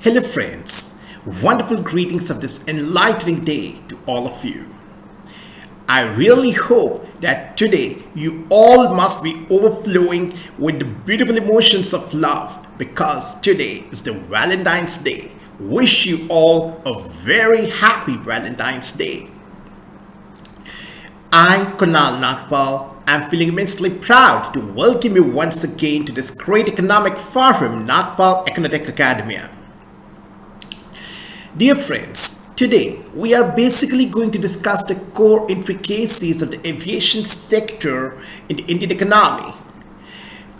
Hello friends, wonderful greetings of this enlightening day to all of you. I really hope that today you all must be overflowing with the beautiful emotions of love because today is the Valentine's Day. Wish you all a very happy Valentine's Day. I, Kunal Nagpal, am feeling immensely proud to welcome you once again to this great economic forum, Nagpal Economic Academia. Dear friends, today we are basically going to discuss the core intricacies of the aviation sector in the Indian economy,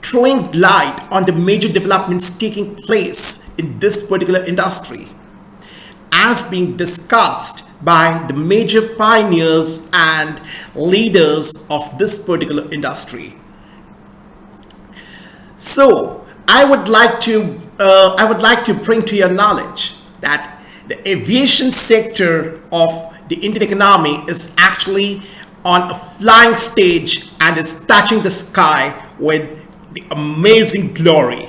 throwing light on the major developments taking place in this particular industry, as being discussed by the major pioneers and leaders of this particular industry. So, I would like to bring to your knowledge that the aviation sector of the Indian economy is actually on a flying stage and is touching the sky with the amazing glory.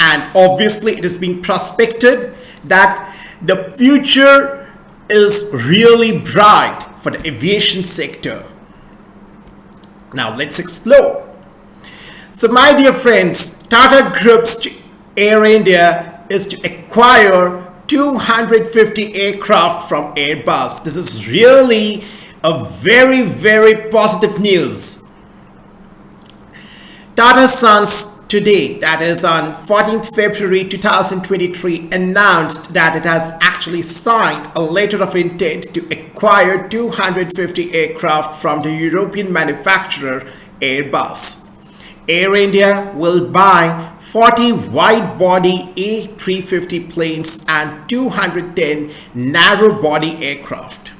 And obviously it is being prospected that the future is really bright for the aviation sector. Now let's explore. So my dear friends, Tata Group's Air India is to acquire 250 aircraft from Airbus. This is really a very positive news. Tata Sons today, that is on 14th February 2023, announced that it has actually signed a letter of intent to acquire 250 aircraft from the European manufacturer Airbus. Air India will buy 40 wide-body A350 planes and 210 narrow-body aircraft.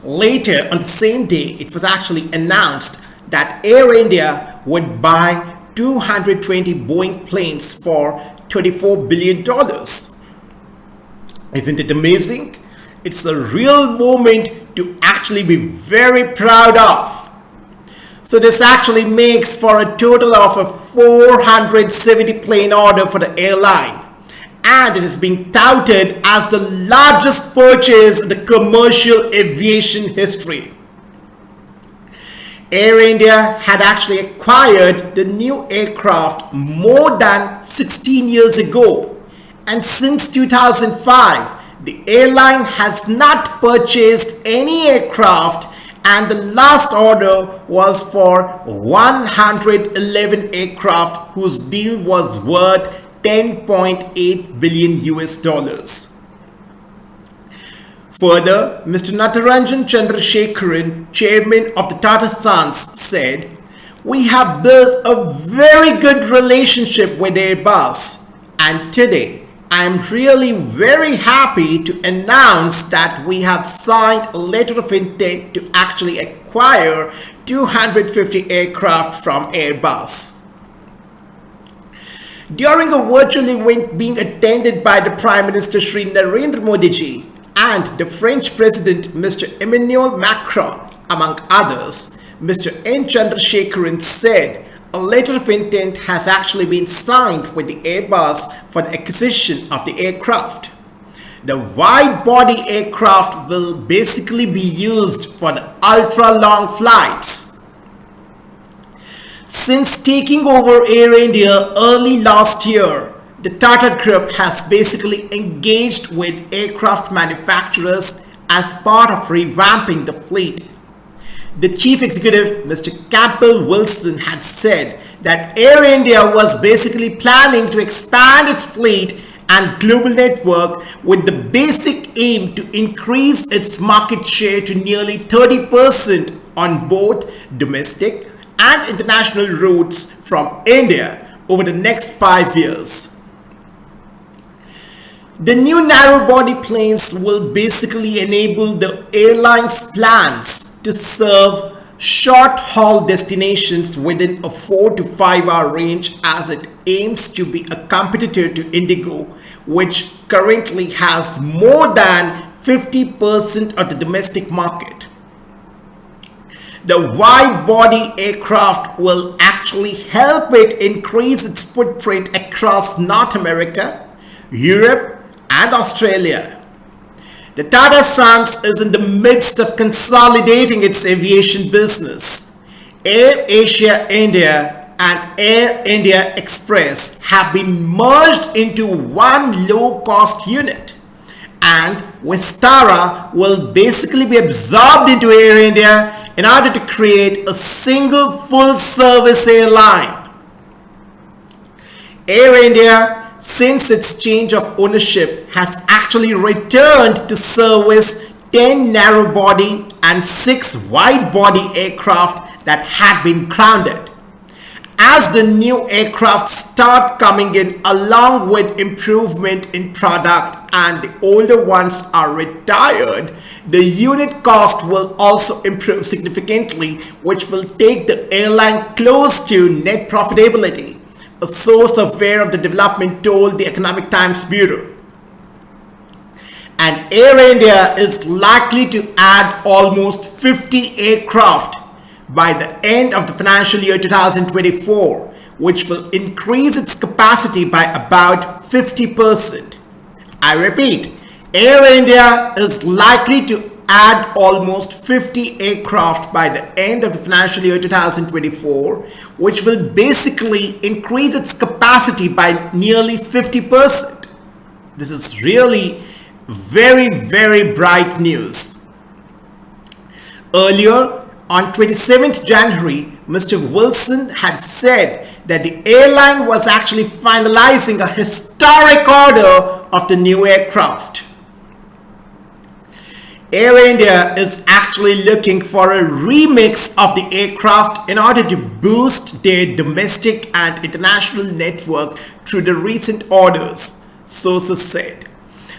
Later on the same day, it was actually announced that Air India would buy 220 Boeing planes for $24 billion. Isn't it amazing? It's a real moment to actually be very proud of. So this actually makes for a total of a 470 plane order for the airline. And it is being touted as the largest purchase in the commercial aviation history. Air India had actually acquired the new aircraft more than 16 years ago. And since 2005, the airline has not purchased any aircraft, and the last order was for 111 aircraft whose deal was worth 10.8 billion US dollars. Further, Mr. Natarajan Chandrasekaran, chairman of the Tata Sons, said, "We have built a very good relationship with Airbus, and today I am really very happy to announce that we have signed a letter of intent to actually acquire 250 aircraft from Airbus." During a virtual event being attended by the Prime Minister Shri Narendra Modi ji and the French President Mr. Emmanuel Macron, among others, Mr. N. Chandrasekaran said a letter of intent has actually been signed with the Airbus for the acquisition of the aircraft. The wide-body aircraft will basically be used for the ultra-long flights. Since taking over Air India early last year, the Tata Group has basically engaged with aircraft manufacturers as part of revamping the fleet. The chief executive, Mr. Campbell Wilson, had said that Air India was basically planning to expand its fleet and global network with the basic aim to increase its market share to nearly 30% on both domestic and international routes from India over the next 5 years. The new narrow-body planes will basically enable the airline's plans to serve short-haul destinations within a 4 to 5 hour range, as it aims to be a competitor to Indigo, which currently has more than 50% of the domestic market. The wide-body aircraft will actually help it increase its footprint across North America, Europe, and Australia. The Tata Sons is in the midst of consolidating its aviation business. Air Asia India and Air India Express have been merged into one low-cost unit, and Vistara will basically be absorbed into Air India in order to create a single full-service airline. Air India, since its change of ownership, has actually returned to service 10 narrow-body and 6 wide-body aircraft that had been grounded. As the new aircraft start coming in along with improvement in product and the older ones are retired, the unit cost will also improve significantly, which will take the airline close to net profitability, a source aware of the development told the Economic Times Bureau. And Air India is likely to add almost 50 aircraft by the end of the financial year 2024, which will increase its capacity by about 50%. I repeat, Air India is likely to add almost 50 aircraft by the end of the financial year 2024, which will basically increase its capacity by nearly 50%. This is really very bright news. Earlier, on 27th January, Mr. Wilson had said that the airline was actually finalizing a historic order of the new aircraft. Air India is actually looking for a remix of the aircraft in order to boost their domestic and international network through the recent orders, sources said.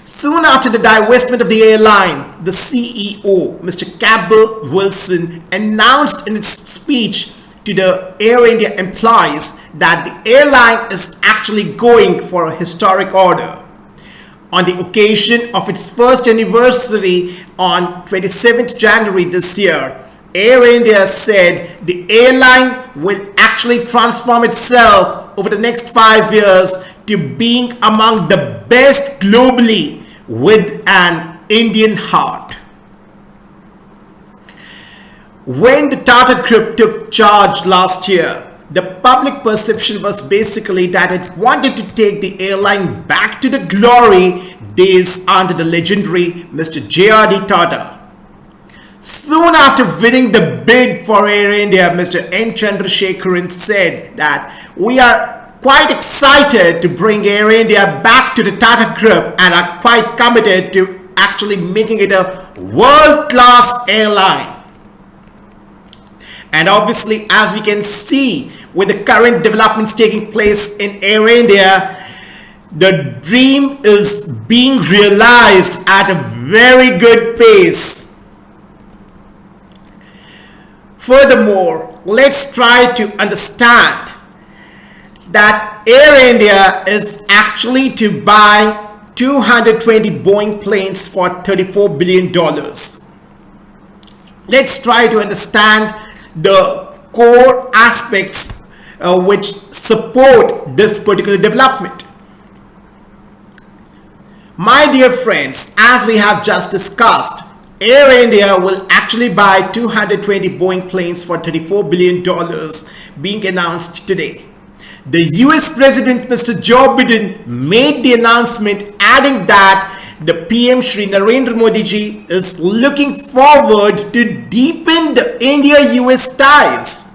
Soon after the divestment of the airline, the CEO, Mr. Campbell Wilson, announced in its speech to the Air India employees that the airline is actually going for a historic order. On the occasion of its first anniversary on 27th January this year, Air India said the airline will actually transform itself over the next 5 years to being among the best globally with an Indian heart. When the Tata Group took charge last year, the public perception was basically that it wanted to take the airline back to the glory days under the legendary Mr. J.R.D. Tata. Soon after winning the bid for Air India, Mr. N. Chandrasekharan said that we are quite excited to bring Air India back to the Tata Group and are quite committed to actually making it a world-class airline. And obviously, as we can see with the current developments taking place in Air India, the dream is being realized at a very good pace. Furthermore, let's try to understand that Air India is actually to buy 220 Boeing planes for $34 billion. Let's try to understand the core aspects which support this particular development. My dear friends, as we have just discussed, Air India will actually buy 220 Boeing planes for $34 billion being announced today. The US President Mr. Joe Biden made the announcement, adding that the PM Shri Narendra Modi ji is looking forward to deepen the India-US ties.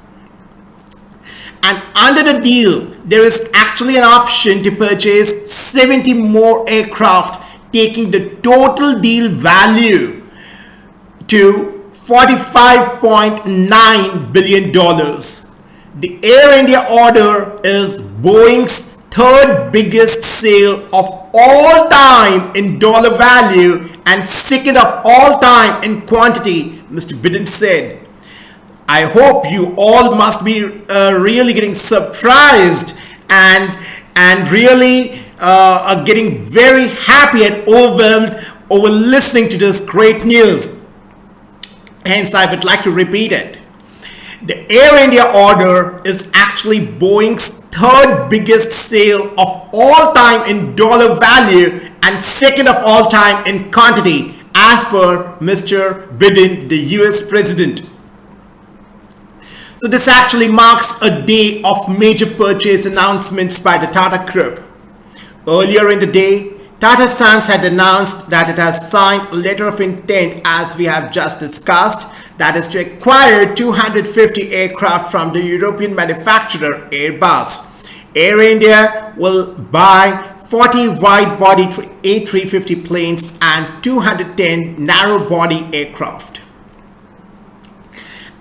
And under the deal, there is actually an option to purchase 70 more aircraft, taking the total deal value to $45.9 billion. The Air India order is Boeing's third biggest sale of all time in dollar value and second of all time in quantity, Mr. Biden said. I hope you all must be really getting surprised and really are getting very happy and overwhelmed over listening to this great news. Hence, I would like to repeat it. The Air India order is actually Boeing's third biggest sale of all time in dollar value and second of all time in quantity, as per Mr. Biden, the US President. So this actually marks a day of major purchase announcements by the Tata Group. Earlier in the day, Tata Sons had announced that it has signed a letter of intent, as we have just discussed, that is to acquire 250 aircraft from the European manufacturer Airbus. Air India will buy 40 wide-body A350 planes and 210 narrow-body aircraft.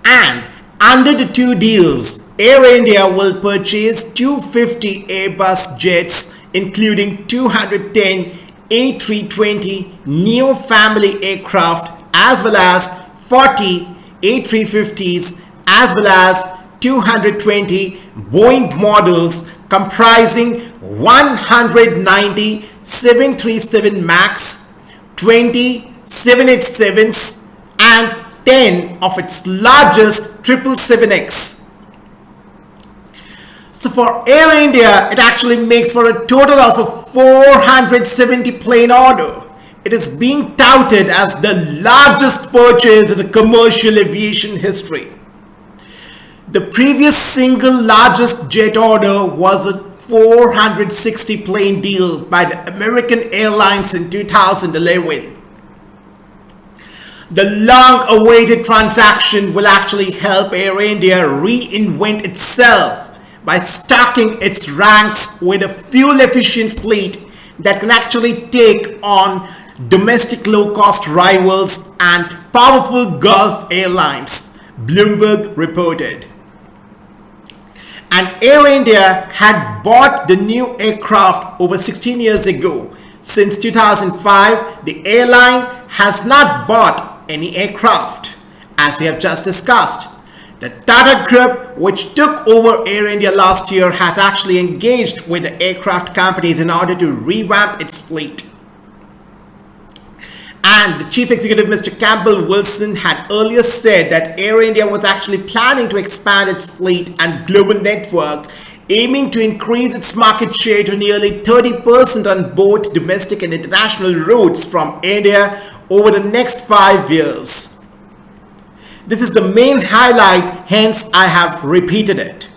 And under the two deals, Air India will purchase 250 Airbus jets, including 210 A320 neo family aircraft, as well as 40 A350s, as well as 220 Boeing models comprising 190 737 MAX, 20 787s, and 10 of its largest 777X. So for Air India, it actually makes for a total of a 470 plane order. It is being touted as the largest purchase in the commercial aviation history. The previous single largest jet order was a 460 plane deal by the American Airlines in 2011. The long-awaited transaction will actually help Air India reinvent itself by stocking its ranks with a fuel-efficient fleet that can actually take on domestic low-cost rivals and powerful Gulf airlines, Bloomberg reported. And Air India had bought the new aircraft over 16 years ago. Since 2005, the airline has not bought any aircraft, as we have just discussed. The Tata Group, which took over Air India last year, has actually engaged with the aircraft companies in order to revamp its fleet. And the chief executive, Mr. Campbell Wilson, had earlier said that Air India was actually planning to expand its fleet and global network, aiming to increase its market share to nearly 30% on both domestic and international routes from India over the next 5 years. This is the main highlight, hence I have repeated it.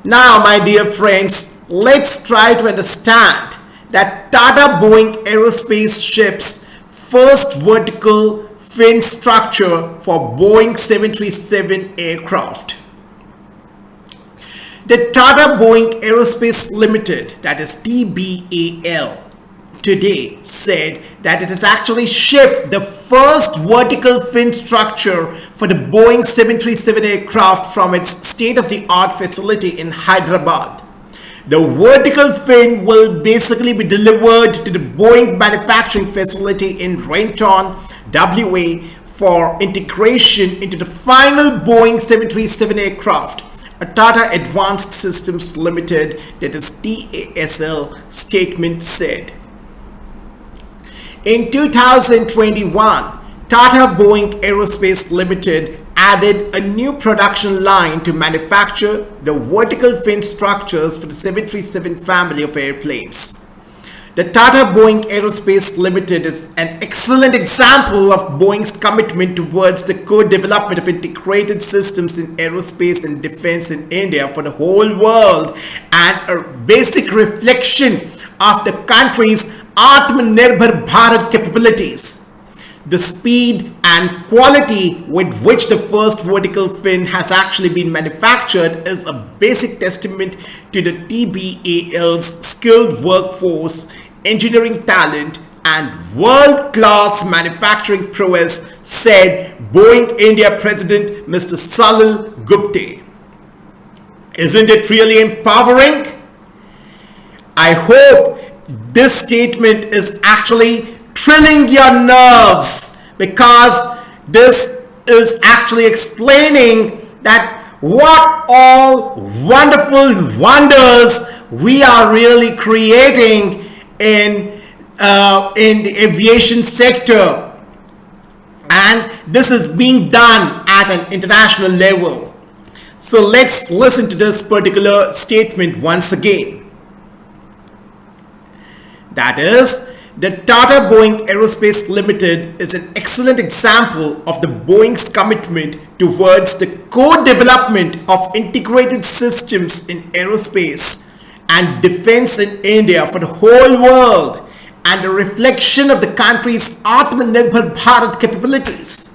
Now, my dear friends, let's try to understand that Tata Boeing Aerospace ships first vertical fin structure for Boeing 737 aircraft. The Tata Boeing Aerospace Limited, that is TBAL, today said that it has actually shipped the first vertical fin structure for the Boeing 737 aircraft from its state-of-the-art facility in Hyderabad. The vertical fin will basically be delivered to the Boeing manufacturing facility in Renton, WA, for integration into the final Boeing 737 aircraft. A Tata Advanced Systems Limited, that is TASL, statement said. In 2021, Tata Boeing Aerospace Limited added a new production line to manufacture the vertical fin structures for the 737 family of airplanes. The Tata Boeing Aerospace Limited is an excellent example of Boeing's commitment towards the co-development of integrated systems in aerospace and defense in India for the whole world, and a basic reflection of the country's Atmanirbhar Bharat capabilities. The speed and quality with which the first vertical fin has actually been manufactured is a basic testament to the TBAL's skilled workforce, engineering talent, and world-class manufacturing prowess, said Boeing India President Mr. Salil Gupte. Isn't it really empowering? I hope this statement is actually thrilling your nerves, because this is actually explaining that what all wonderful wonders we are really creating in the aviation sector, and this is being done at an international level. So let's listen to this particular statement once again. That is, the Tata Boeing Aerospace Limited is an excellent example of the Boeing's commitment towards the co-development of integrated systems in aerospace and defense in India for the whole world, and a reflection of the country's Atmanirbhar Bharat capabilities.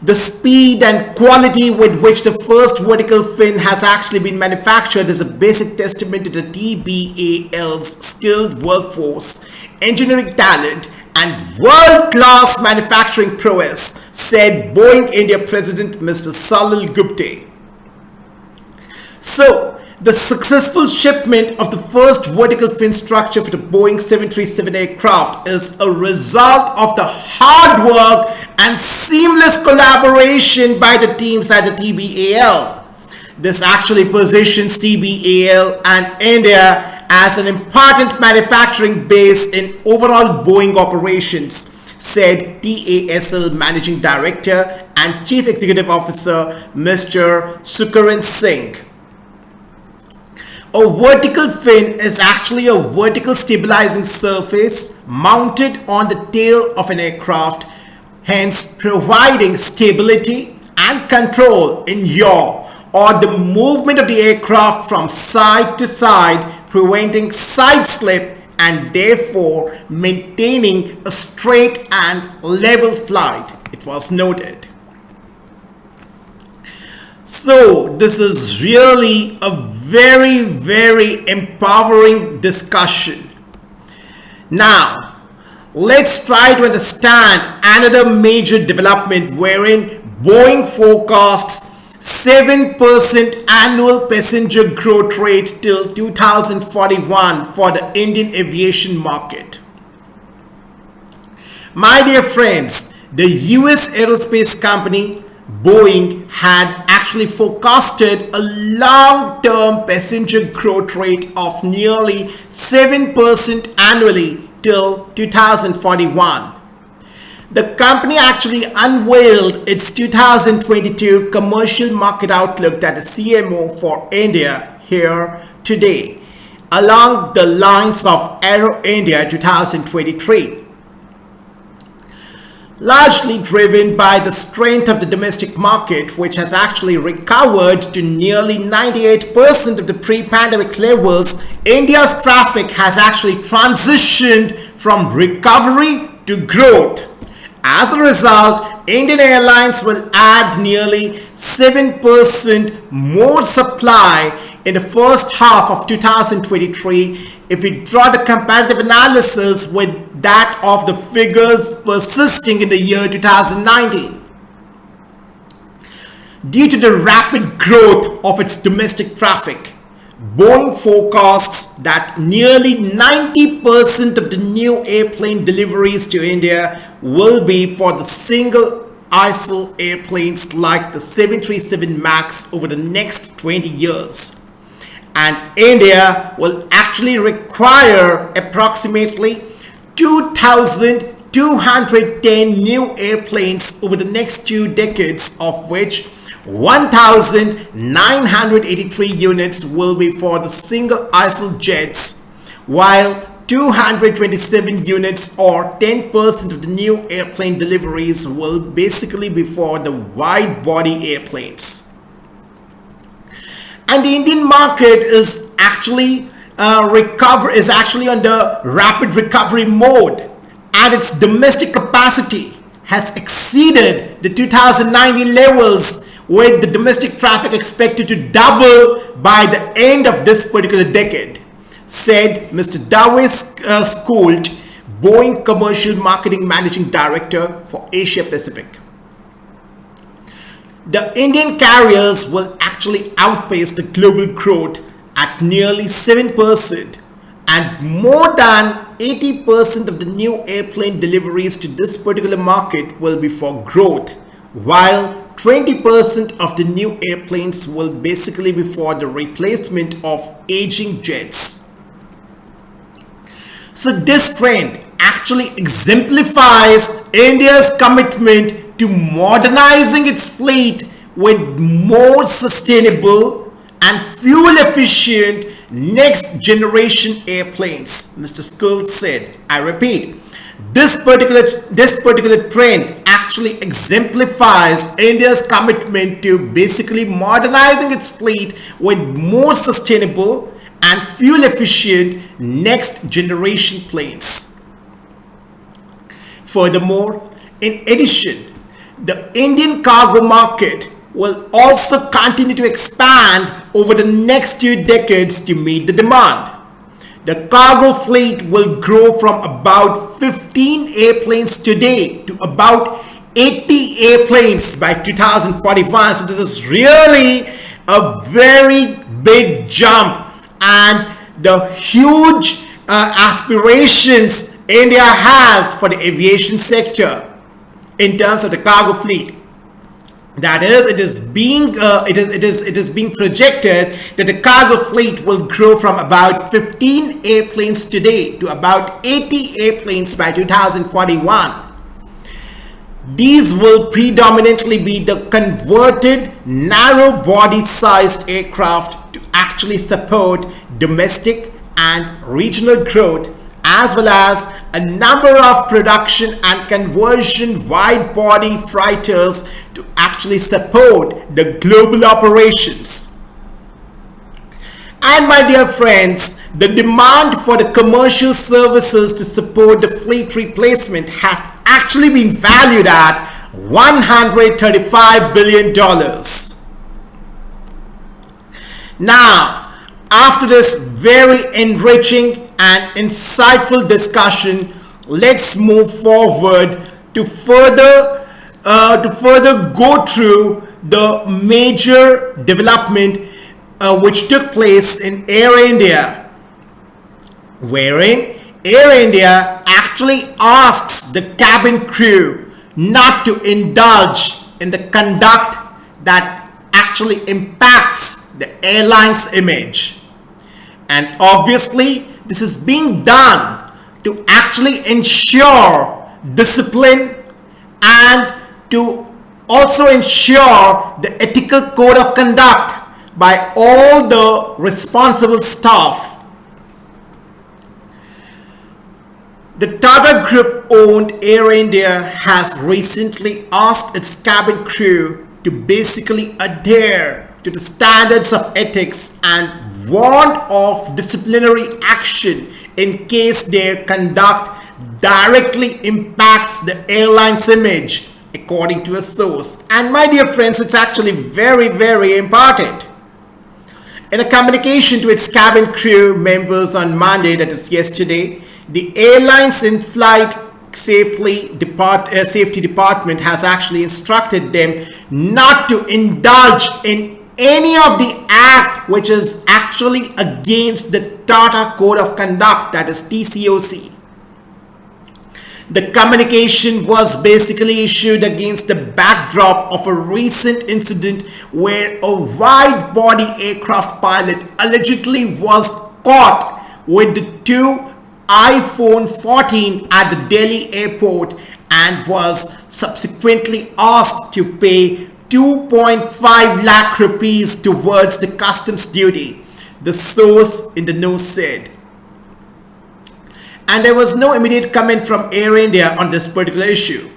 The speed and quality with which the first vertical fin has actually been manufactured is a basic testament to the TBAL's skilled workforce, engineering talent, and world-class manufacturing prowess, said Boeing India President Mr. Salil Gupte. So, the successful shipment of the first vertical fin structure for the Boeing 737 aircraft is a result of the hard work and seamless collaboration by the teams at the TBAL. This actually positions TBAL and India as an important manufacturing base in overall Boeing operations, said TASL Managing Director and Chief Executive Officer Mr. Sukaran Singh. A vertical fin is actually a vertical stabilizing surface mounted on the tail of an aircraft, hence providing stability and control in yaw or the movement of the aircraft from side to side, preventing side slip and therefore maintaining a straight and level flight, it was noted. So this is really a very, very empowering discussion. Now, let's try to understand another major development wherein Boeing forecasts 7% annual passenger growth rate till 2041 for the Indian aviation market. My dear friends, the US aerospace company Boeing had actually forecasted a long-term passenger growth rate of nearly 7% annually till 2041. The company actually unveiled its 2022 commercial market outlook, that is CMO, for India here today, along the lines of Aero India 2023. Largely driven by the strength of the domestic market, which has actually recovered to nearly 98% of the pre-pandemic levels, India's traffic has actually transitioned from recovery to growth. As a result, Indian Airlines will add nearly 7% more supply in the first half of 2023 if we draw the comparative analysis with that of the figures persisting in the year 2019. Due to the rapid growth of its domestic traffic, Boeing forecasts that nearly 90% of the new airplane deliveries to India will be for the single aisle airplanes like the 737 MAX over the next 20 years. And India will actually require approximately 2,210 new airplanes over the next 2 decades, of which 1,983 units will be for the single aisle jets, while 227 units or 10% of the new airplane deliveries will basically be for the wide-body airplanes. And the Indian market is actually under rapid recovery mode, and its domestic capacity has exceeded the 2019 levels, with the domestic traffic expected to double by the end of this particular decade, said Mr. Davis Skolt, Boeing Commercial Marketing Managing Director for Asia Pacific. The Indian carriers will actually outpace the global growth at nearly 7%, and more than 80% of the new airplane deliveries to this particular market will be for growth, while 20% of the new airplanes will basically be for the replacement of aging jets. So this trend actually exemplifies India's commitment to modernizing its fleet with more sustainable and fuel efficient next generation airplanes. Mr. Scott said, I repeat, this particular trend actually exemplifies India's commitment to basically modernizing its fleet with more sustainable and fuel efficient next generation planes. Furthermore, in addition, the Indian cargo market will also continue to expand over the next 2 decades to meet the demand. The cargo fleet will grow from about 15 airplanes today to about 80 airplanes by 2045. So this is really a very big jump, and the huge aspirations India has for the aviation sector in terms of the cargo fleet. That is, it is being projected that the cargo fleet will grow from about 15 airplanes today to about 80 airplanes by 2041. These will predominantly be the converted narrow body sized aircraft to actually support domestic and regional growth, as well as a number of production and conversion wide body freighters to actually support the global operations. And my dear friends, the demand for the commercial services to support the fleet replacement has actually been valued at $135 billion. Now, after this very enriching and insightful discussion, let's move forward to further go through the major development which took place in Air India, wherein Air India actually asks the cabin crew not to indulge in the conduct that actually impacts the airline's image. And obviously, this is being done to actually ensure discipline and to also ensure the ethical code of conduct by all the responsible staff. The Tata Group owned Air India has recently asked its cabin crew to basically adhere to the standards of ethics and warned of disciplinary action in case their conduct directly impacts the airline's image, according to a source. And my dear friends, it's actually very, very important. In a communication to its cabin crew members on Monday, that is yesterday, the airline's in-flight safety department has actually instructed them not to indulge in any of the act which is actually against the Tata Code of Conduct, that is TCOC. The communication was basically issued against the backdrop of a recent incident where a wide-body aircraft pilot allegedly was caught with the 2 iPhone 14 at the Delhi airport and was subsequently asked to pay 2.5 lakh rupees towards the customs duty, the source in the news said. And there was no immediate comment from Air India on this particular issue.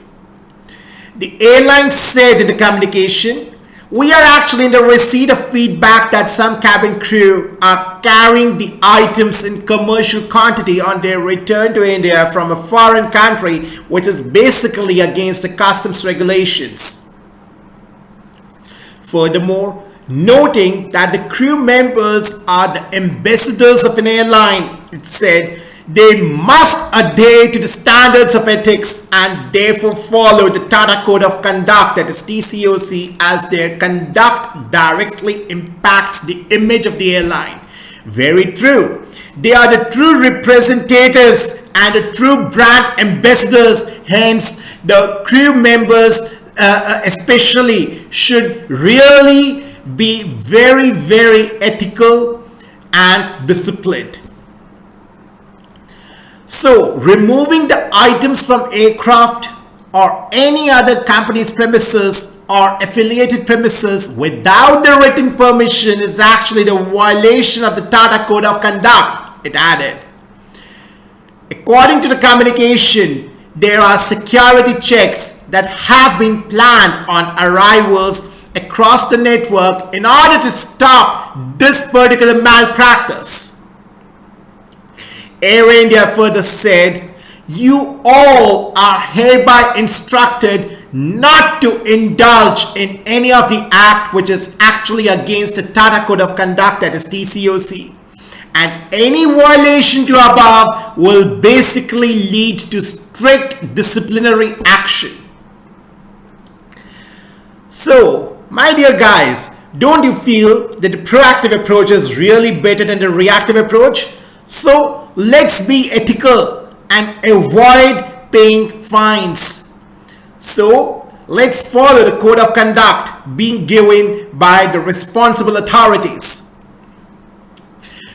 The airline said in the communication, "We are actually in the receipt of feedback that some cabin crew are carrying the items in commercial quantity on their return to India from a foreign country, which is basically against the customs regulations." Furthermore, noting that the crew members are the ambassadors of an airline, it said, they must adhere to the standards of ethics and therefore follow the Tata Code of Conduct, that is TCOC, as their conduct directly impacts the image of the airline. Very true. They are the true representatives and the true brand ambassadors. Hence, the crew members especially should really be very, very ethical and disciplined. So, removing the items from aircraft or any other company's premises or affiliated premises without the written permission is actually the violation of the Tata Code of Conduct, it added. According to the communication, there are security checks that have been planned on arrivals across the network in order to stop this particular malpractice. Air India further said, "You all are hereby instructed not to indulge in any of the act which is actually against the Tata Code of Conduct, that is TCOC. And any violation to above will basically lead to strict disciplinary action." So, my dear guys, don't you feel that the proactive approach is really better than the reactive approach? So, let's be ethical and avoid paying fines. So, let's follow the code of conduct being given by the responsible authorities.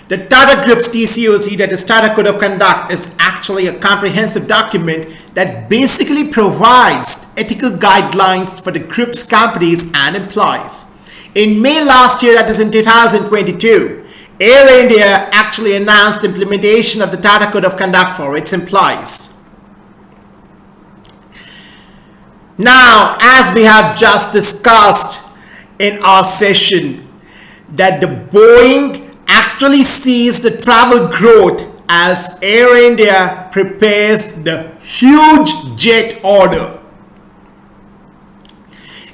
The Tata Group's TCOC, that is Tata Code of Conduct, is actually a comprehensive document that basically provides ethical guidelines for the group's companies and employees. In May last year, that is in 2022, Air India actually announced implementation of the Tata Code of Conduct for its employees. Now, as we have just discussed in our session, that the Boeing actually sees the travel growth as Air India prepares the huge jet order.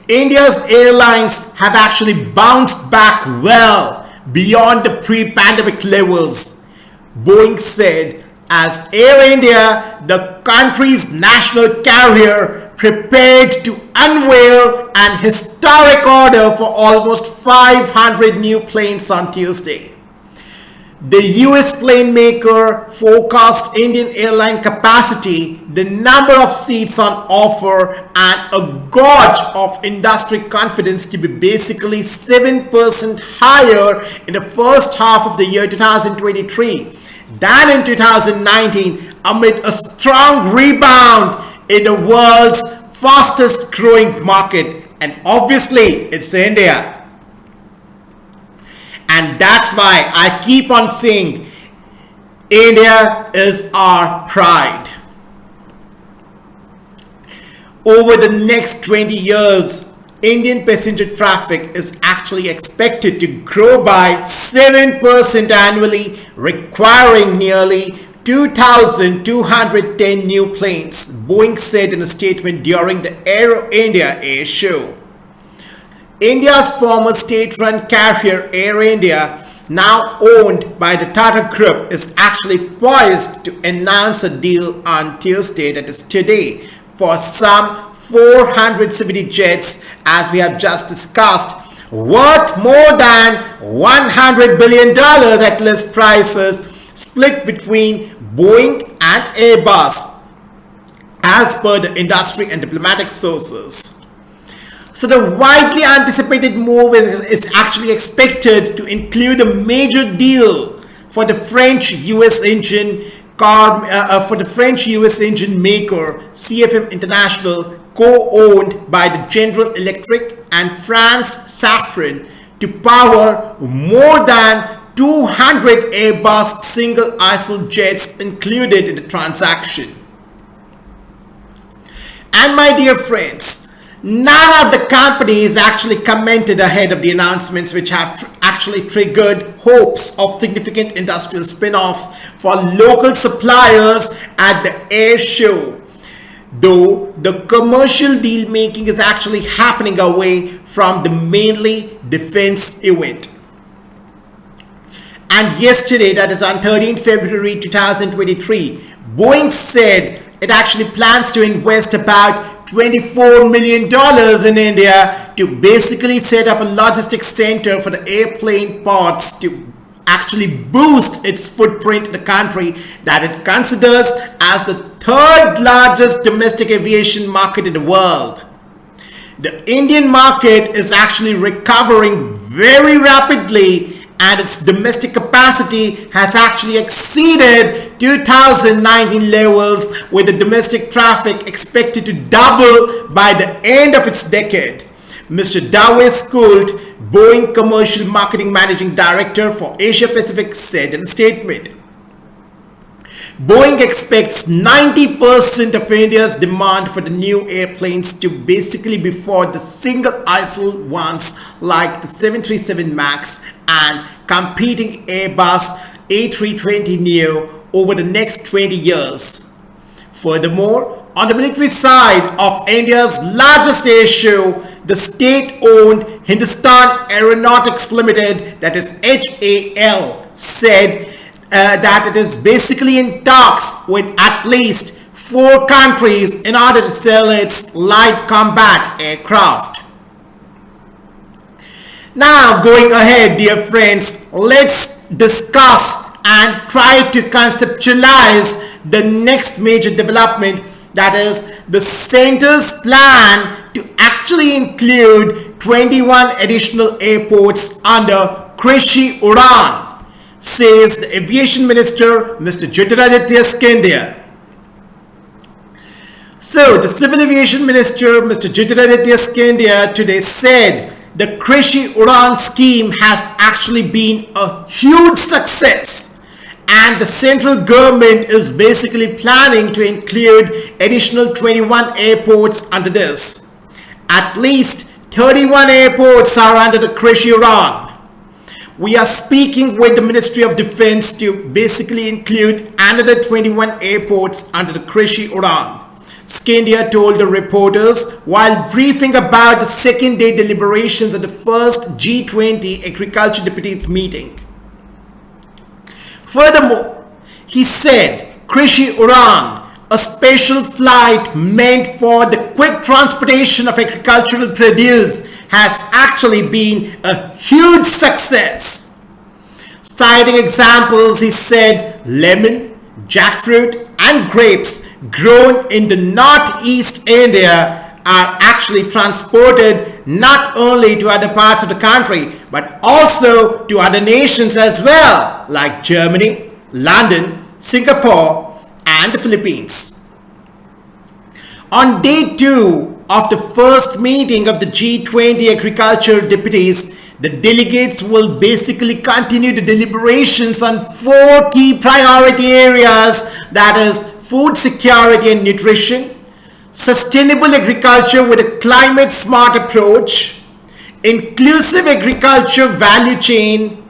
India's airlines have actually bounced back well beyond the pre-pandemic levels, Boeing said, as Air India, the country's national carrier, prepared to unveil an historic order for almost 500 new planes on Tuesday. The US plane maker forecast Indian airline capacity, the number of seats on offer, and a gauge of industry confidence to be basically 7% higher in the first half of the year 2023 than in 2019, amid a strong rebound in the world's fastest growing market. And obviously, it's India. And that's why I keep on saying India is our pride. Over the next 20 years, Indian passenger traffic is actually expected to grow by 7% annually, requiring nearly 2,210 new planes, Boeing said in a statement during the Aero India Air Show. India's former state-run carrier Air India, now owned by the Tata Group, is actually poised to announce a deal on Tuesday, that is today, for some 470 jets, as we have just discussed, worth more than $100 billion at list prices, split between Boeing and Airbus, as per the industry and diplomatic sources. So the widely anticipated move is actually expected to include a major deal for the French US engine maker CFM International, co-owned by the General Electric and France Safran, to power more than 200 Airbus single-aisle jets included in the transaction. And my dear friends, none of the companies actually commented ahead of the announcements, which have actually triggered hopes of significant industrial spin-offs for local suppliers at the air show, though the commercial deal making is actually happening away from the mainly defense event. And yesterday, that is on 13 February 2023, Boeing said it actually plans to invest about $24 million in India to basically set up a logistics center for the airplane parts to actually boost its footprint in the country that it considers as the third largest domestic aviation market in the world. The Indian market is actually recovering very rapidly, and its domestic capacity has actually exceeded 2019 levels, with the domestic traffic expected to double by the end of its decade. Mr. Dawes Colt, Boeing Commercial Marketing Managing Director for Asia Pacific, said in a statement. Boeing expects 90% of India's demand for the new airplanes to basically be for the single-aisle ones like the 737 MAX and competing Airbus A320neo over the next 20 years. Furthermore, on the military side of India's largest air show, the state-owned Hindustan Aeronautics Limited, that is HAL, said that it is basically in talks with at least 4 countries in order to sell its light combat aircraft. Now, going ahead, dear friends, let's discuss and try to conceptualize the next major development, that is the center's plan to actually include 21 additional airports under Krishi Udan, says the Aviation Minister, Mr. Jyotiraditya Scindia. So, the Civil Aviation Minister, Mr. Jyotiraditya Scindia, today said the Krishi Udan scheme has actually been a huge success, and the central government is basically planning to include additional 21 airports under this. At least 31 airports are under the Krishi Udan. We are speaking with the Ministry of Defense to basically include another 21 airports under the Krishi Udan, Scindia told the reporters while briefing about the second day deliberations at the first G20 Agriculture Deputies meeting. Furthermore, he said Krishi Udan, a special flight meant for the quick transportation of agricultural produce, has actually been a huge success. Citing examples, he said lemon, jackfruit and grapes grown in the northeast India are actually transported not only to other parts of the country but also to other nations as well, like Germany, London, Singapore and the Philippines. On day 2 of the first meeting of the G20 Agriculture Deputies, the delegates will basically continue the deliberations on 4 key priority areas, that is food security and nutrition, sustainable agriculture with a climate smart approach, inclusive agriculture value chain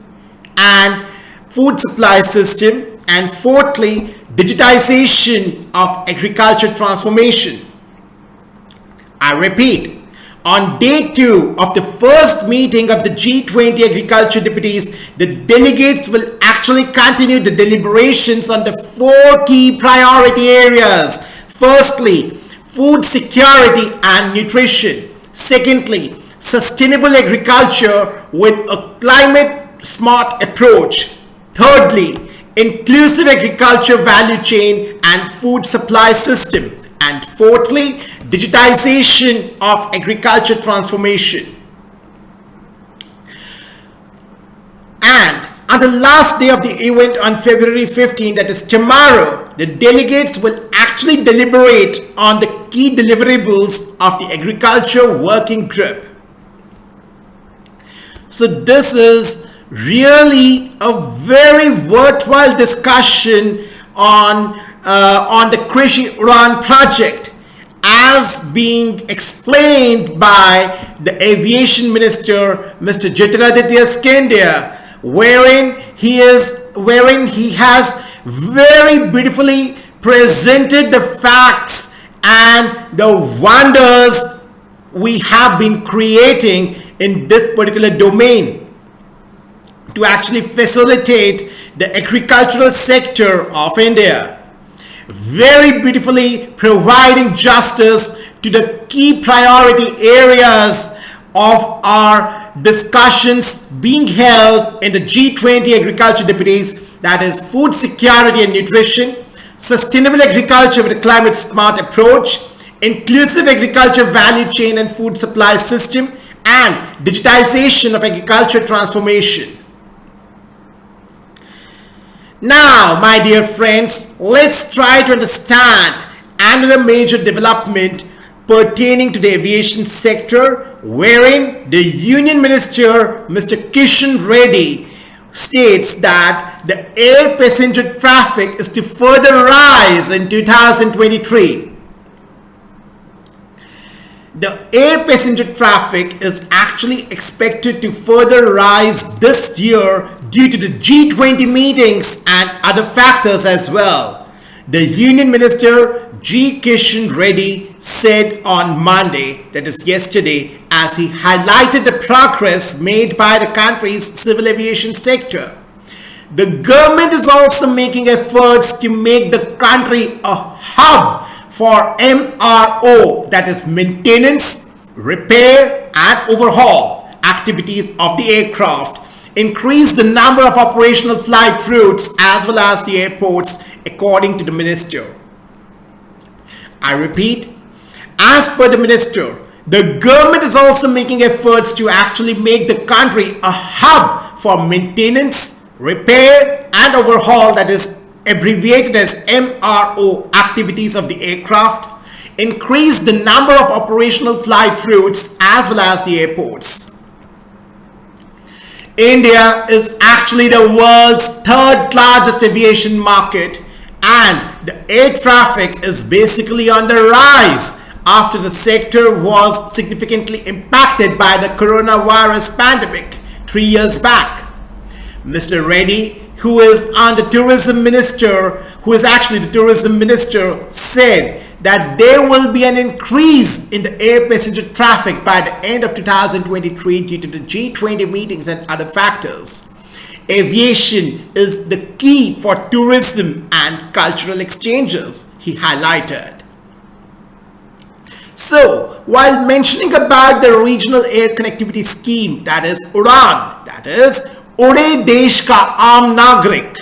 and food supply system, and fourthly, digitization of agriculture transformation. I repeat, on day 2 of the first meeting of the G20 Agriculture Deputies, the delegates will actually continue the deliberations on the 4 key priority areas. Firstly, food security and nutrition. Secondly, sustainable agriculture with a climate smart approach. Thirdly, inclusive agriculture value chain and food supply system. And fourthly, digitization of agriculture transformation. And on the last day of the event on February 15, that is tomorrow, the delegates will actually deliberate on the key deliverables of the agriculture working group. So this is really a very worthwhile discussion on the Krishi Udan project, as being explained by the Aviation Minister, Mr. Jyotiraditya Scindia, wherein he has very beautifully presented the facts and the wonders we have been creating in this particular domain to actually facilitate the agricultural sector of India. Very beautifully providing justice to the key priority areas of our discussions being held in the G20 Agriculture Deputies, that is food security and nutrition, sustainable agriculture with a climate smart approach, inclusive agriculture value chain and food supply system, and digitization of agriculture transformation. Now, my dear friends, let's try to understand another major development pertaining to the aviation sector, wherein the Union Minister, Mr. Kishan Reddy, states that the air passenger traffic is to further rise in 2023. The air passenger traffic is actually expected to further rise this year due to the G20 meetings and other factors as well. The Union Minister G. Kishan Reddy said on Monday, that is yesterday, as he highlighted the progress made by the country's civil aviation sector. The government is also making efforts to make the country a hub for MRO, that is maintenance, repair and overhaul activities of the aircraft, increase the number of operational flight routes as well as the airports, according to the minister. I repeat, as per the minister, the government is also making efforts to actually make the country a hub for maintenance, repair and overhaul, that is abbreviated as MRO activities of the aircraft, increase the number of operational flight routes as well as the airports. India is actually the world's third largest aviation market, and the air traffic is basically on the rise after the sector was significantly impacted by the coronavirus pandemic 3 years back. Mr. Reddy, who is the tourism minister, said that there will be an increase in the air passenger traffic by the end of 2023 due to the G20 meetings and other factors. Aviation is the key for tourism and cultural exchanges, he highlighted. So, while mentioning about the regional air connectivity scheme, that is UDAN, that is Ude Desh Ka Aam Nagrik,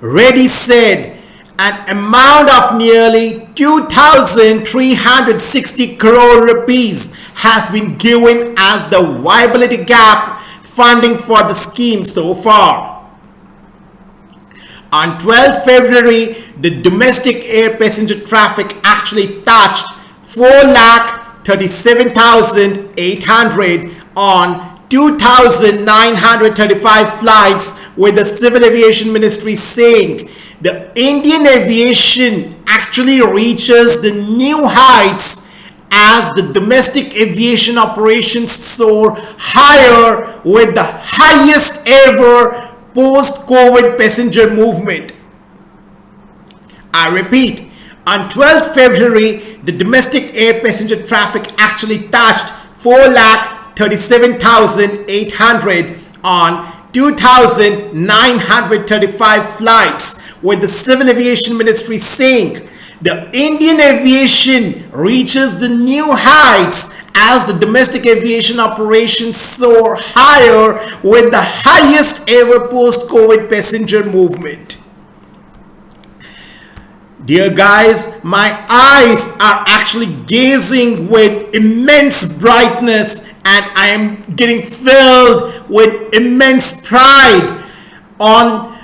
Reddy said an amount of nearly 2,360 crore rupees has been given as the viability gap funding for the scheme so far. On 12th February, the domestic air passenger traffic actually touched 4,37,800 on 2,935 flights, with the Civil Aviation Ministry saying the Indian aviation actually reaches the new heights as the domestic aviation operations soar higher with the highest ever post-COVID passenger movement. I repeat, on 12th February, the domestic air passenger traffic actually touched 4,37,800 on 2,935 flights, with the Civil Aviation Ministry saying the Indian aviation reaches the new heights as the domestic aviation operations soar higher with the highest ever post-COVID passenger movement. Dear guys, my eyes are actually gazing with immense brightness, and I am getting filled with immense pride on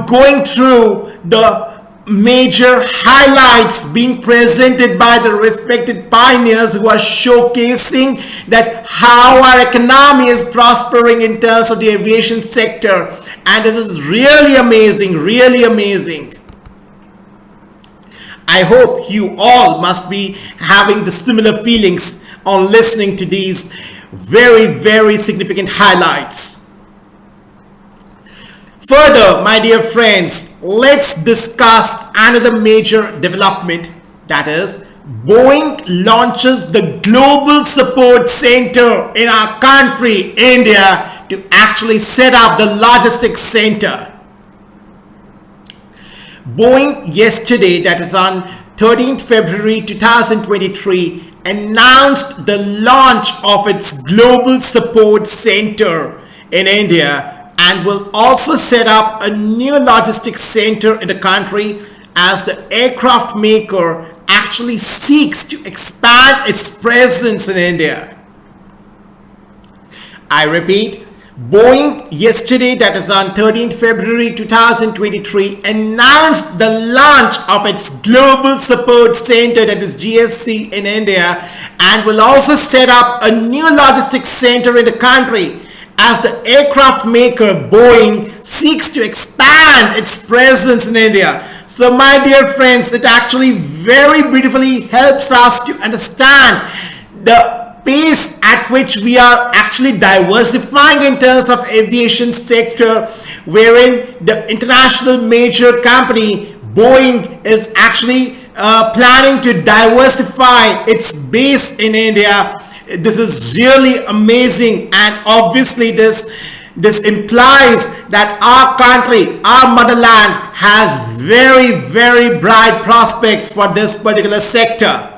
going through the major highlights being presented by the respected pioneers who are showcasing that how our economy is prospering in terms of the aviation sector, and it is really amazing, really amazing. I hope you all must be having the similar feelings on listening to these very, very significant highlights. Further, my dear friends, let's discuss another major development, that is, Boeing launches the Global Support Center in our country, India, to actually set up the logistics center. Boeing yesterday, that is on 13th February 2023, announced the launch of its Global Support Center in India, and will also set up a new logistics center in the country as the aircraft maker actually seeks to expand its presence in India. I repeat, Boeing yesterday, that is on 13th February 2023, announced the launch of its Global Support Center, that is GSC, in India, and will also set up a new logistics center in the country as the aircraft maker Boeing seeks to expand its presence in India. So my dear friends, it actually very beautifully helps us to understand the pace at which we are actually diversifying in terms of aviation sector, wherein the international major company Boeing is actually planning to diversify its base in India. This is really amazing, and obviously this implies that our country, our motherland, has very, very bright prospects for this particular sector.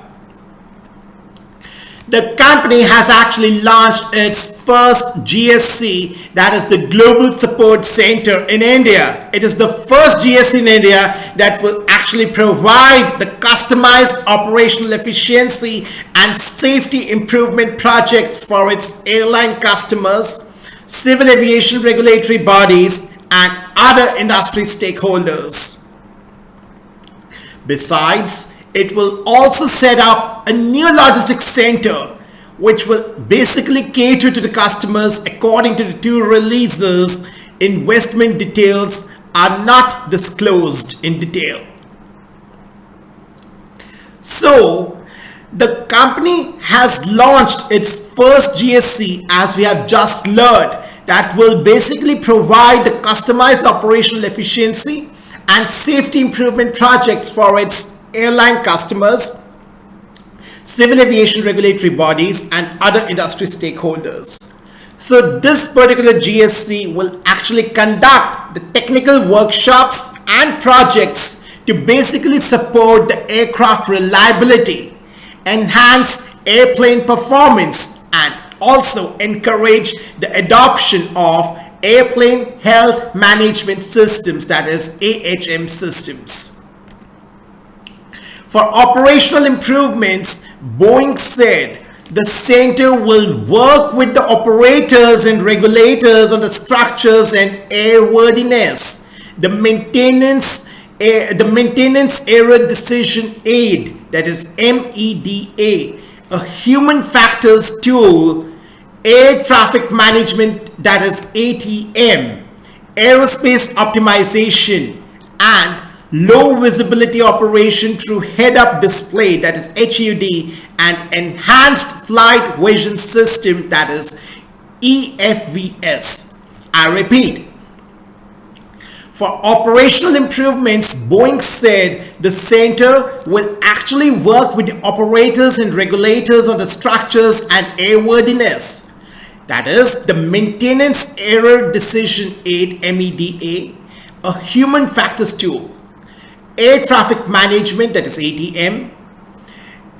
The company has actually launched its first GSC, that is the Global Support Center in India. It is the first GSC in India that will actually provide the customized operational efficiency and safety improvement projects for its airline customers, civil aviation regulatory bodies, and other industry stakeholders. Besides, it will also set up a new logistics center which will basically cater to the customers according to the two releases. Investment details are not disclosed in detail. So, the company has launched its first GSC, as we have just learned, that will basically provide the customized operational efficiency and safety improvement projects for its airline customers, civil aviation regulatory bodies, and other industry stakeholders. So this particular GSC will actually conduct the technical workshops and projects to basically support the aircraft reliability, enhance airplane performance, and also encourage the adoption of airplane health management systems, that is AHM systems. For operational improvements, Boeing said the center will work with the operators and regulators on the structures and airworthiness, the maintenance error decision aid, that is MEDA, a human factors tool, air traffic management, that is ATM, aerospace optimization, and low visibility operation through head-up display, that is HUD, and enhanced flight vision system, that is EFVS. I repeat, for operational improvements, Boeing said the center will actually work with the operators and regulators on the structures and airworthiness, that is the maintenance error decision aid MEDA, a human factors tool, air traffic management, that is ATM,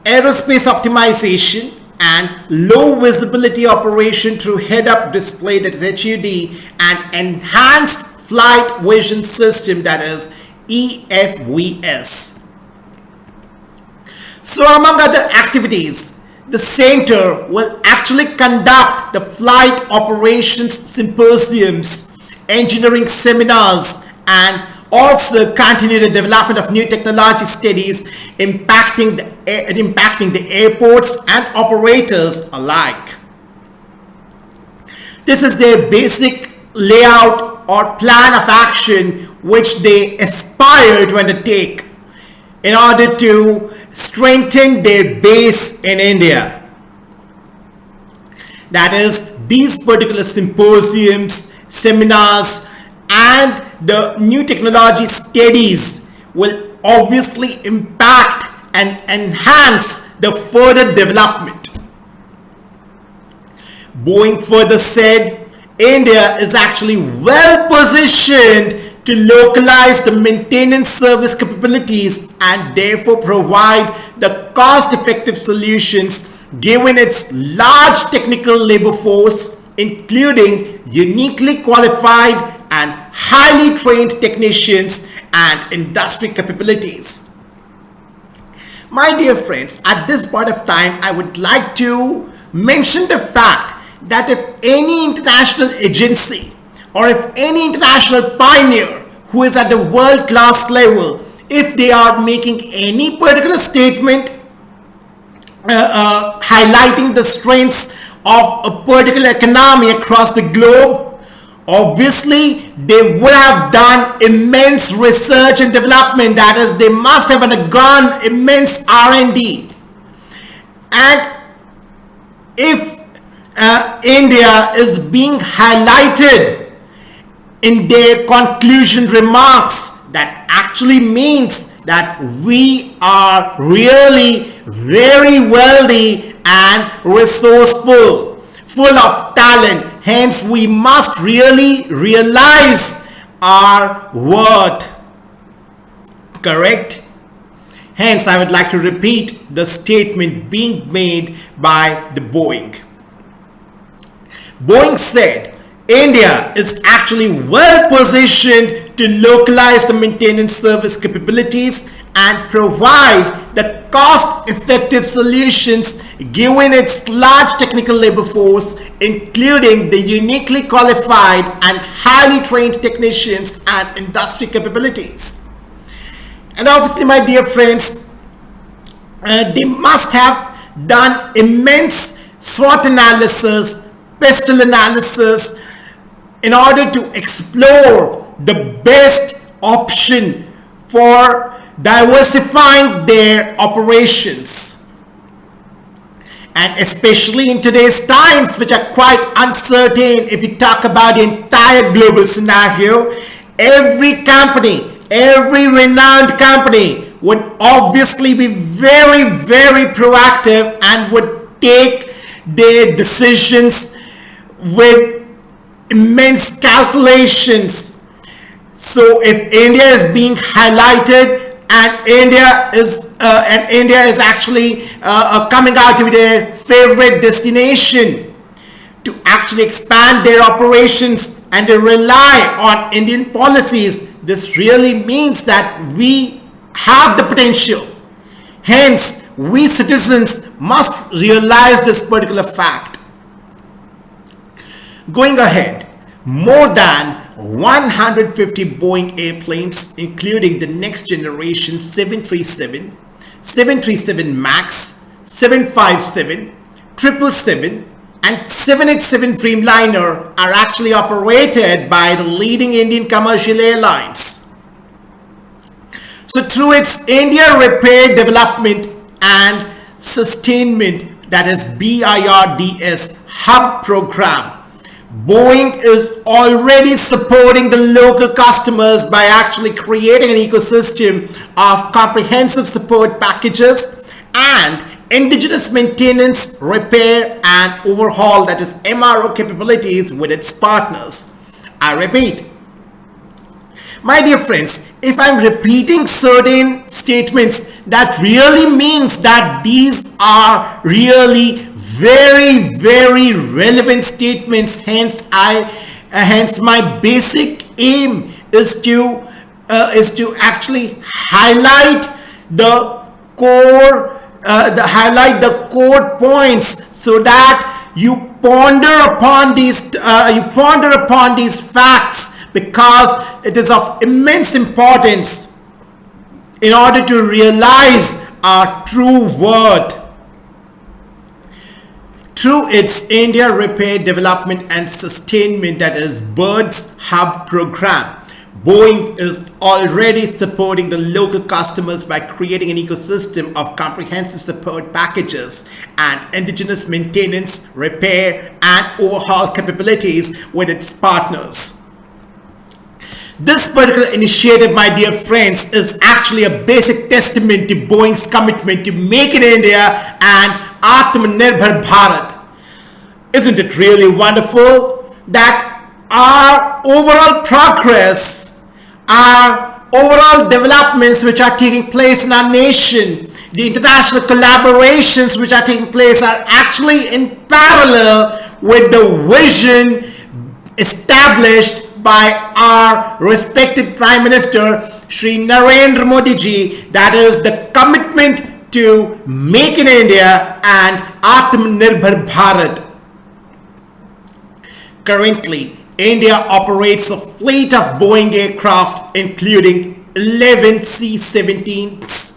aerospace optimization, and low visibility operation through head-up display, that is HUD, and enhanced flight vision system, that is EFVS. So among other activities, the center will actually conduct the flight operations symposiums, engineering seminars, and also continue the development of new technology studies impacting the airports and operators alike. This is their basic layout or plan of action which they aspire to undertake in order to strengthen their base in India. That is, these particular symposiums, seminars, and the new technology studies will obviously impact and enhance the further development. Boeing further said India is actually well positioned to localize the maintenance service capabilities and therefore provide the cost-effective solutions given its large technical labor force, including uniquely qualified and highly trained technicians and industry capabilities. My dear friends, at this point of time, I would like to mention the fact that if any international agency or if any international pioneer who is at the world-class level, if they are making any particular statement highlighting the strengths of a particular economy across the globe, obviously they would have done immense research and development. That is, they must have undergone immense R&D. And if India is being highlighted in their conclusion remarks, that actually means that we are really very wealthy and resourceful, full of talent. Hence, we must really realize our worth. Correct? Hence, I would like to repeat the statement being made by the Boeing. Boeing said, India is actually well positioned to localize the maintenance service capabilities and provide the cost-effective solutions given its large technical labor force, including the uniquely qualified and highly trained technicians and industry capabilities. And obviously, my dear friends, they must have done immense SWOT analysis, pistol analysis, in order to explore the best option for diversifying their operations. And especially in today's times, which are quite uncertain, if we talk about the entire global scenario, every company, every renowned company would obviously be very, very proactive and would take their decisions with immense calculations. So if India is being highlighted and India is actually coming out to be their favorite destination to actually expand their operations and they rely on Indian policies, this really means that we have the potential. Hence, we citizens must realize this particular fact. Going ahead, more than 150 Boeing airplanes, including the next generation 737, 737 MAX, 757, 777, and 787 Dreamliner are actually operated by the leading Indian commercial airlines. So through its India Repair Development and Sustainment, that is BIRDS hub program, Boeing is already supporting the local customers by actually creating an ecosystem of comprehensive support packages and indigenous maintenance, repair and overhaul, that is MRO capabilities with its partners. I repeat, my dear friends, if I'm repeating certain statements, that really means that these are really very, very relevant statements. Hence, hence my basic aim is to actually highlight the core, points, so that you ponder upon these facts, because it is of immense importance in order to realize our true worth. Through its India Repair Development and Sustainment, that is BIRDS hub program, Boeing is already supporting the local customers by creating an ecosystem of comprehensive support packages and indigenous maintenance, repair and overhaul capabilities with its partners. This particular initiative, my dear friends, is actually a basic testament to Boeing's commitment to make in India and Atmanirbhar Bharat. Isn't it really wonderful that our overall progress, our overall developments which are taking place in our nation, the international collaborations which are taking place, are actually in parallel with the vision established by our respected Prime Minister Shri Narendra Modi ji, that is the commitment to Make in India and Atmanirbhar Bharat. Currently, India operates a fleet of Boeing aircraft including 11 C-17s,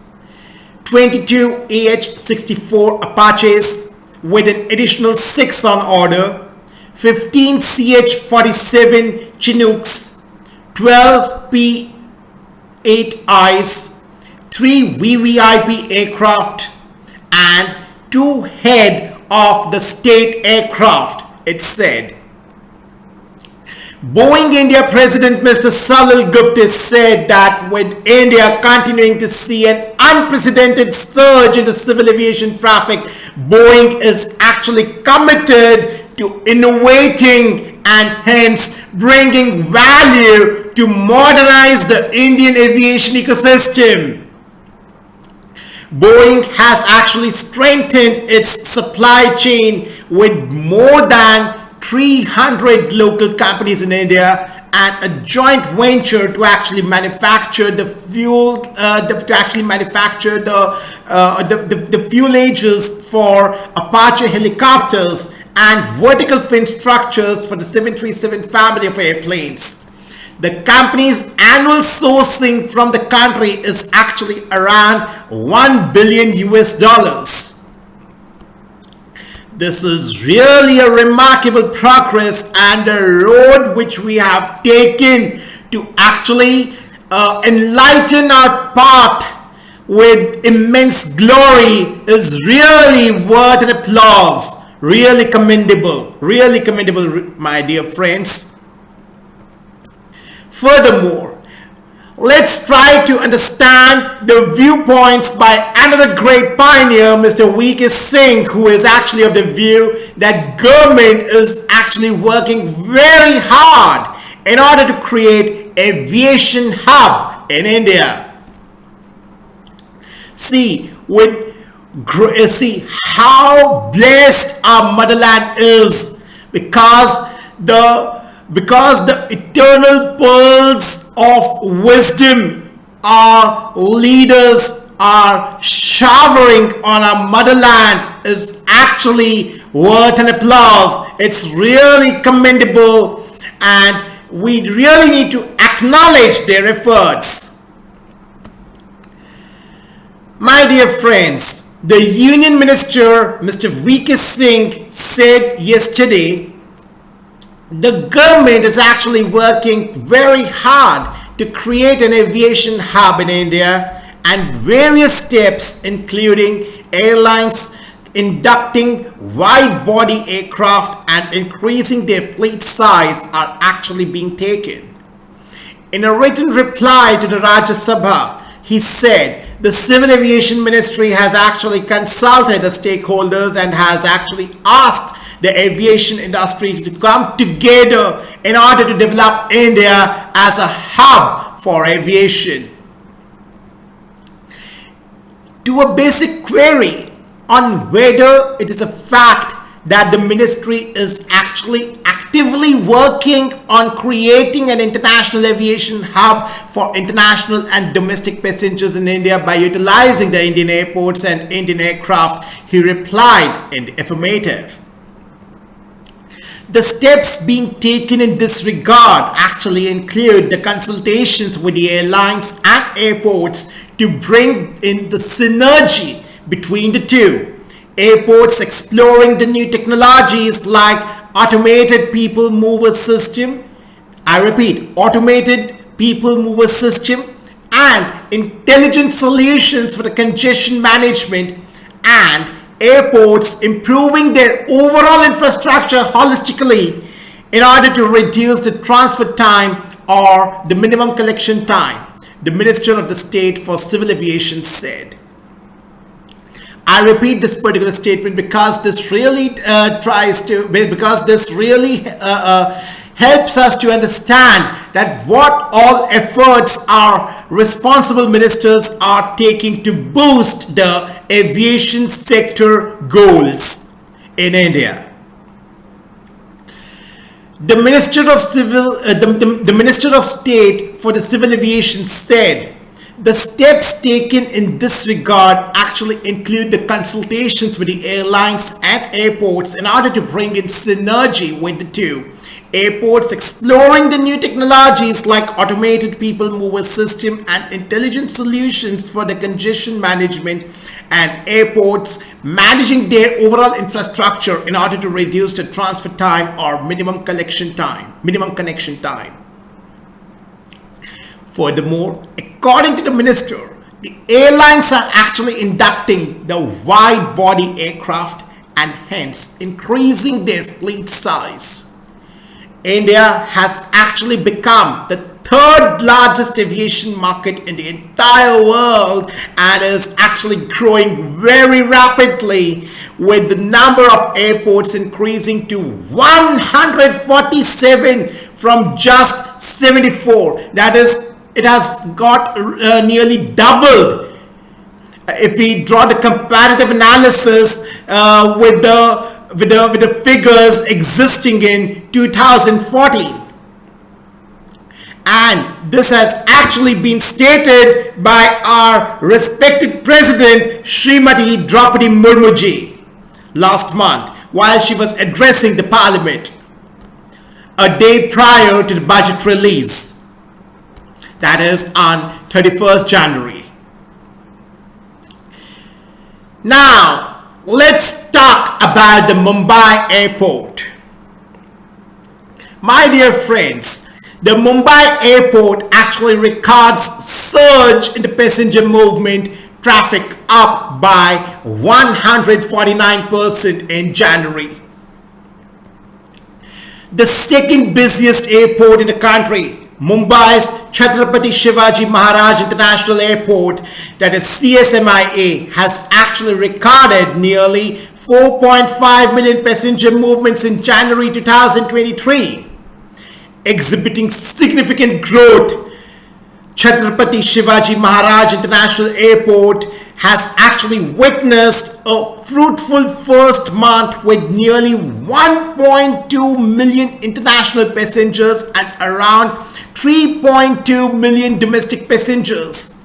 22 AH-64 Apaches with an additional 6 on order, 15 CH-47 Chinooks, 12 P-8Is, 3 VVIP aircraft, and 2 head of the state aircraft, it said. Boeing India President Mr. Salil Gupta said that with India continuing to see an unprecedented surge in the civil aviation traffic, Boeing is actually committed to innovating and hence bringing value to modernize the Indian aviation ecosystem. Boeing has actually strengthened its supply chain with more than 300 local companies in India and a joint venture to actually manufacture the fuel, the fuelages for Apache helicopters and vertical fin structures for the 737 family of airplanes. The company's annual sourcing from the country is actually around $1 billion US. This is really a remarkable progress and a road which we have taken to actually enlighten our path with immense glory is really worth an applause. Really commendable, my dear friends. Furthermore, let's try to understand the viewpoints by another great pioneer, Mr. V.K. Singh, who is actually of the view that government is actually working very hard in order to create aviation hub in India. See how blessed our motherland is because the eternal pearls of wisdom our leaders are showering on our motherland is actually worth an applause. It's really commendable and we really need to acknowledge their efforts. My dear friends, the Union Minister, Mr. V.K. Singh, said yesterday the government is actually working very hard to create an aviation hub in India and various steps including airlines inducting wide-body aircraft and increasing their fleet size are actually being taken. In a written reply to the Rajya Sabha, he said the Civil Aviation Ministry has actually consulted the stakeholders and has actually asked the aviation industry to come together in order to develop India as a hub for aviation. To a basic query on whether it is a fact that the ministry is actually actively working on creating an international aviation hub for international and domestic passengers in India by utilizing the Indian airports and Indian aircraft, he replied in the affirmative. The steps being taken in this regard actually include the consultations with the airlines and airports to bring in the synergy between the two. Airports exploring the new technologies like automated people mover system, I repeat, automated people mover system and intelligent solutions for the congestion management, and airports improving their overall infrastructure holistically in order to reduce the transfer time or the minimum collection time, the Minister of the State for Civil Aviation said. I repeat this particular statement because this really helps us to understand that what all efforts our responsible ministers are taking to boost the aviation sector goals in India. The Minister of State for the Civil Aviation said the steps taken in this regard actually include the consultations with the airlines and airports in order to bring in synergy with the two. Airports exploring the new technologies like automated people mover system and intelligent solutions for the congestion management, and airports managing their overall infrastructure in order to reduce the transfer time or minimum connection time. Furthermore, according to the minister, the airlines are actually inducting the wide-body aircraft and hence increasing their fleet size. India has actually become the third largest aviation market in the entire world and is actually growing very rapidly, with the number of airports increasing to 147 from just 74. That is, it has got nearly doubled. If we draw the comparative analysis with the figures existing in 2014, and this has actually been stated by our respected president Srimati Draupadi Murmuji last month while she was addressing the parliament a day prior to the budget release, that is on 31st January. Now, let's talk about the Mumbai airport. My dear friends, the Mumbai airport actually records surge in the passenger movement traffic, up by 149% in January. The second busiest airport in the country, Mumbai's Chhatrapati Shivaji Maharaj International Airport, that is CSMIA, has actually recorded nearly 4.5 million passenger movements in January 2023, exhibiting significant growth. Chhatrapati Shivaji Maharaj International Airport has actually witnessed a fruitful first month with nearly 1.2 million international passengers and around 3.2 million domestic passengers.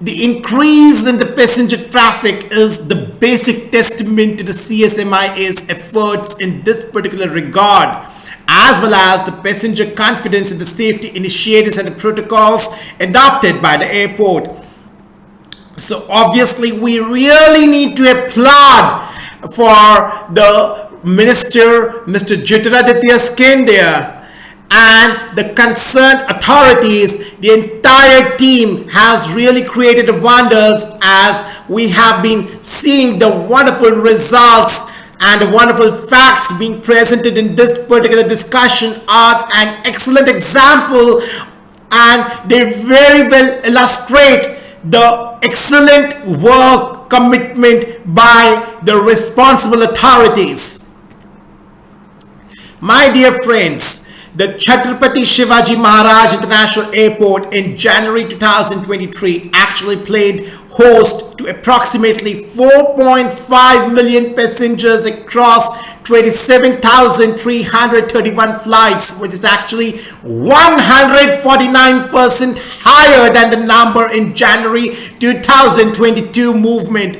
The increase in the passenger traffic is the basic testament to the CSMIA's efforts in this particular regard, as well as the passenger confidence in the safety initiatives and the protocols adopted by the airport. So obviously we really need to applaud for the Minister, Mr. Jyotiraditya Scindia, and the concerned authorities. The entire team has really created wonders, as we have been seeing the wonderful results and the wonderful facts being presented in this particular discussion are an excellent example, and they very well illustrate the excellent work commitment by the responsible authorities. My dear friends, the Chhatrapati Shivaji Maharaj International Airport in January 2023 actually played host to approximately 4.5 million passengers across 27,331 flights, which is actually 149% higher than the number in January 2022 movement.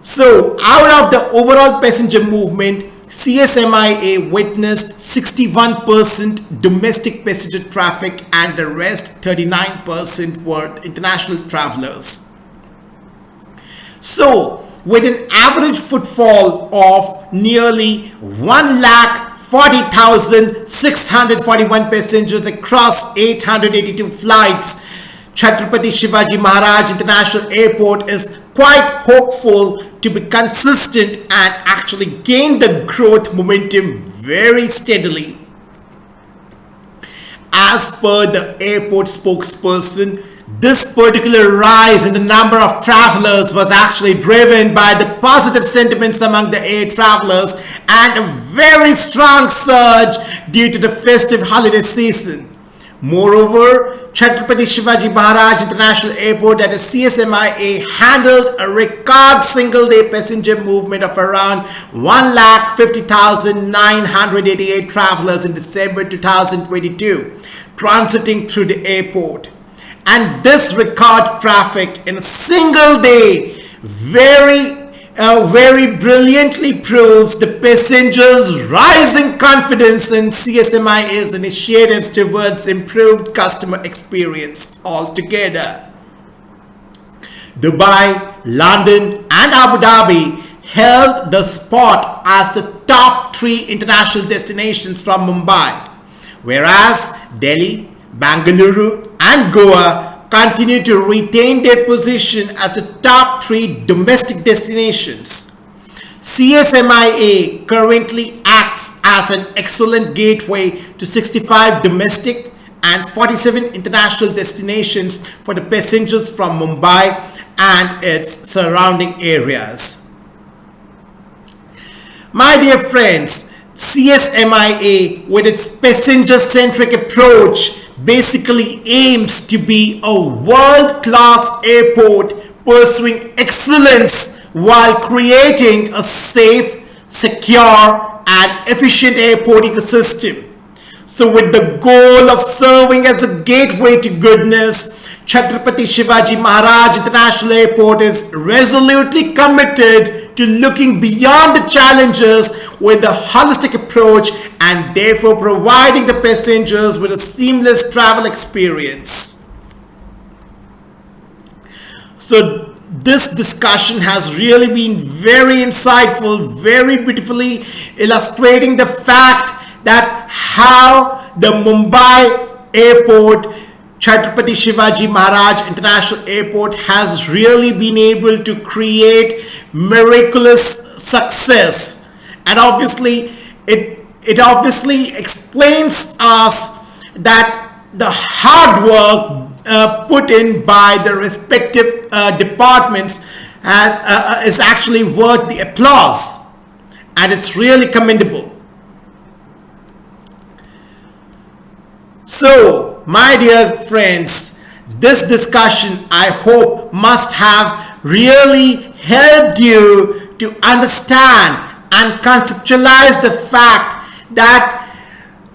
So out of the overall passenger movement, CSMIA witnessed 61% domestic passenger traffic and the rest 39% were international travelers. So with an average footfall of nearly 1,40,641 passengers across 882 flights, Chhatrapati Shivaji Maharaj International Airport is quite hopeful to be consistent and actually gain the growth momentum very steadily. As per the airport spokesperson, this particular rise in the number of travelers was actually driven by the positive sentiments among the air travelers and a very strong surge due to the festive holiday season. Moreover, Chhatrapati Shivaji Maharaj International Airport, that is CSMIA, handled a record single-day passenger movement of around 1,50,988 travelers in December 2022, transiting through the airport. And this record traffic in a single day very very brilliantly proves the passengers' rising confidence in CSMIA's initiatives towards improved customer experience altogether. Dubai, London, and Abu Dhabi held the spot as the top 3 international destinations from Mumbai, whereas Delhi, Bangalore, and Goa continue to retain their position as the top 3 domestic destinations. CSMIA currently acts as an excellent gateway to 65 domestic and 47 international destinations for the passengers from Mumbai and its surrounding areas. My dear friends, CSMIA, with its passenger-centric approach, basically aims to be a world-class airport pursuing excellence while creating a safe, secure, and efficient airport ecosystem. So with the goal of serving as a gateway to goodness, Chhatrapati Shivaji Maharaj International Airport is resolutely committed to looking beyond the challenges with a holistic approach and therefore providing the passengers with a seamless travel experience. So this discussion has really been very insightful, very beautifully illustrating the fact that how the Mumbai airport, Chhatrapati Shivaji Maharaj International Airport, has really been able to create miraculous success. And obviously it obviously explains us that the hard work put in by the respective departments is actually worth the applause, and it's really commendable. So, my dear friends, this discussion, I hope, must have really helped you to understand and conceptualize the fact that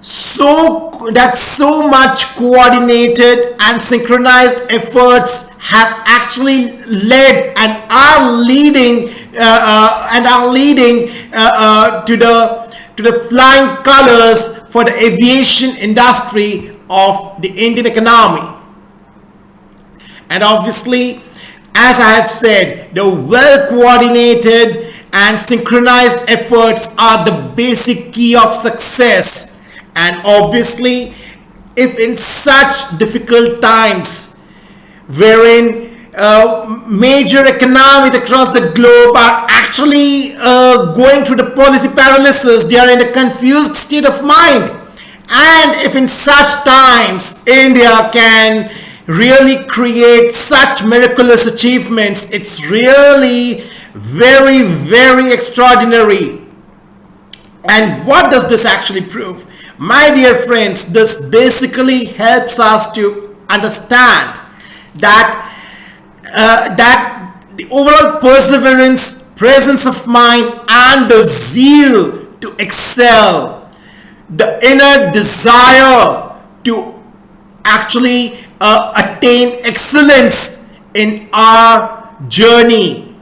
so much coordinated and synchronized efforts have actually led and are leading to the flying colors for the aviation industry of the Indian economy. And obviously, as I have said, the well coordinated and synchronized efforts are the basic key of success. And obviously, if in such difficult times wherein major economies across the globe are actually going through the policy paralysis, they are in a confused state of mind. And if in such times India can really create such miraculous achievements, it's really very, very extraordinary. And what does this actually prove? My dear friends, this basically helps us to understand that the overall perseverance, presence of mind, and the zeal to excel, the inner desire to actually attain excellence in our journey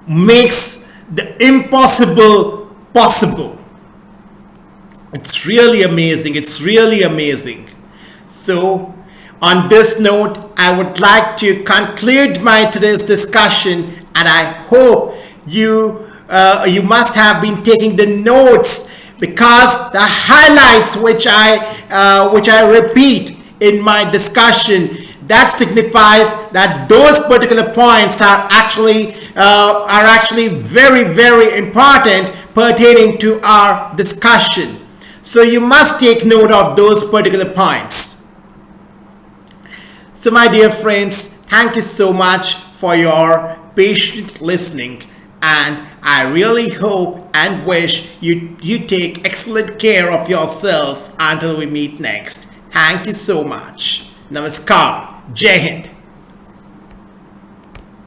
makes the impossible possible. It's really amazing. It's really amazing. So, on this note, I would like to conclude my today's discussion, and I hope you must have been taking the notes, because the highlights which I repeat in my discussion, that signifies that those particular points are actually very, very important pertaining to our discussion. So you must take note of those particular points. So my dear friends, thank you so much for your patient listening, and I really hope and wish you take excellent care of yourselves until we meet next. Thank you so much. Namaskar. Jai Hind.